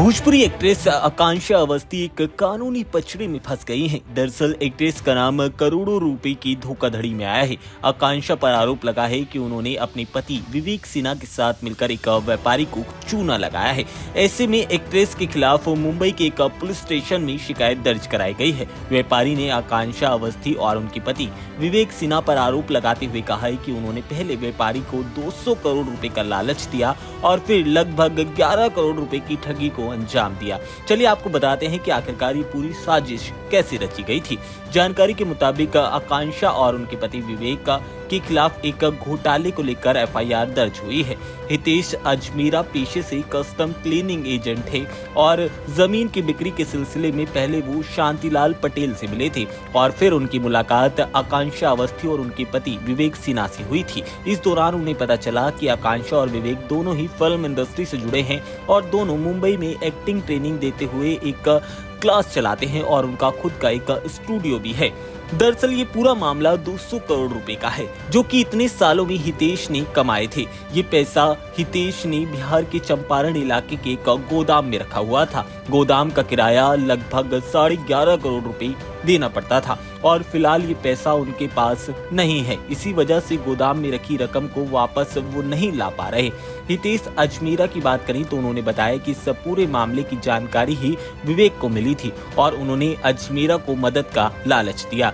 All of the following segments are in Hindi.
भोजपुरी एक्ट्रेस आकांक्षा अवस्थी एक कानूनी पचड़े में फंस गई हैं। दरअसल एक्ट्रेस का नाम करोड़ों रुपए की धोखाधड़ी में आया है। आकांक्षा पर आरोप लगा है कि उन्होंने अपने पति विवेक सिन्हा के साथ मिलकर एक व्यापारी को चूना लगाया है। ऐसे में एक्ट्रेस के खिलाफ मुंबई के एक पुलिस स्टेशन में शिकायत दर्ज कराई गई है। व्यापारी ने आकांक्षा अवस्थी और उनके पति विवेक सिन्हा पर आरोप लगाते हुए कहा है कि उन्होंने पहले व्यापारी को 200 करोड़ रुपए का लालच दिया और फिर लगभग 11 करोड़ रुपए की ठगी को अंजाम दिया। चलिए आपको बताते हैं कि आखिरकार ये पूरी साजिश कैसे रची गई थी। जानकारी के मुताबिक आकांक्षा और उनके पति विवेक के खिलाफ एक घोटाले को लेकर एफआईआर दर्ज हुई है। हितेश अजमेरा पेशे से कस्टम क्लीनिंग एजेंट थे और जमीन की बिक्री के सिलसिले में पहले वो शांतिलाल पटेल से मिले थे और फिर उनकी मुलाकात आकांक्षा अवस्थी और उनके पति विवेक सिन्हा से हुई थी। इस दौरान उन्हें पता चला कि आकांक्षा और विवेक दोनों ही फिल्म इंडस्ट्री से जुड़े हैं और दोनों मुंबई में एक्टिंग ट्रेनिंग देते हुए एक क्लास चलाते हैं और उनका खुद का एक स्टूडियो भी है। दरअसल ये पूरा मामला 200 करोड़ रुपए का है, जो कि इतने सालों में हितेश ने कमाए थे। ये पैसा हितेश ने बिहार के चंपारण इलाके के एक गोदाम में रखा हुआ था। गोदाम का किराया लगभग 11.5 करोड़ रुपए देना पड़ता था और फिलहाल ये पैसा उनके पास नहीं है। इसी वजह से गोदाम में रखी रकम को वापस वो नहीं ला पा रहे। हितेश अजमेरा की बात करें तो उन्होंने बताया कि इस पूरे मामले की जानकारी ही विवेक को मिली थी और उन्होंने अजमेरा को मदद का लालच दिया,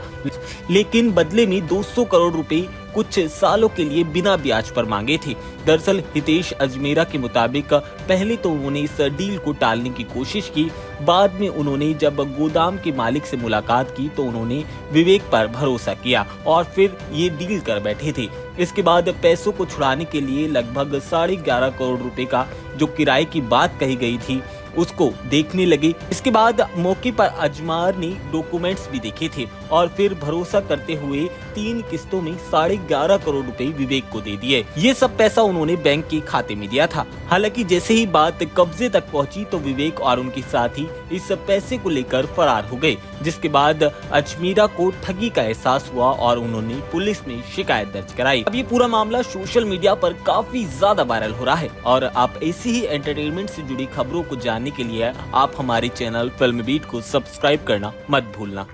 लेकिन बदले में 200 करोड़ रुपए कुछ सालों के लिए बिना ब्याज पर मांगे थे। दरअसल हितेश अजमेरा के मुताबिक पहले तो उन्होंने इस डील को टालने की कोशिश की, बाद में उन्होंने जब गोदाम के मालिक से मुलाकात की तो उन्होंने विवेक पर भरोसा किया और फिर ये डील कर बैठे थे। इसके बाद पैसों को छुड़ाने के लिए लगभग 11.5 करोड़ रुपए का जो किराए की बात कही गई थी उसको देखने लगे। इसके बाद मौके पर अजमार ने डॉक्यूमेंट्स भी देखे थे और फिर भरोसा करते हुए 3 किस्तों में 11.5 करोड़ रुपए विवेक को दे दिए। ये सब पैसा उन्होंने बैंक के खाते में दिया था। हालांकि जैसे ही बात कब्जे तक पहुंची तो विवेक और उनके साथी इस पैसे को लेकर फरार हो गए, जिसके बाद अजमेरा को ठगी का एहसास हुआ और उन्होंने पुलिस में शिकायत दर्ज कराई। अब ये पूरा मामला सोशल मीडिया पर काफी ज्यादा वायरल हो रहा है और आप ऐसी ही एंटरटेनमेंट से जुड़ी खबरों को जानने के लिए आप हमारे चैनल फिल्म बीट को सब्सक्राइब करना मत भूलना।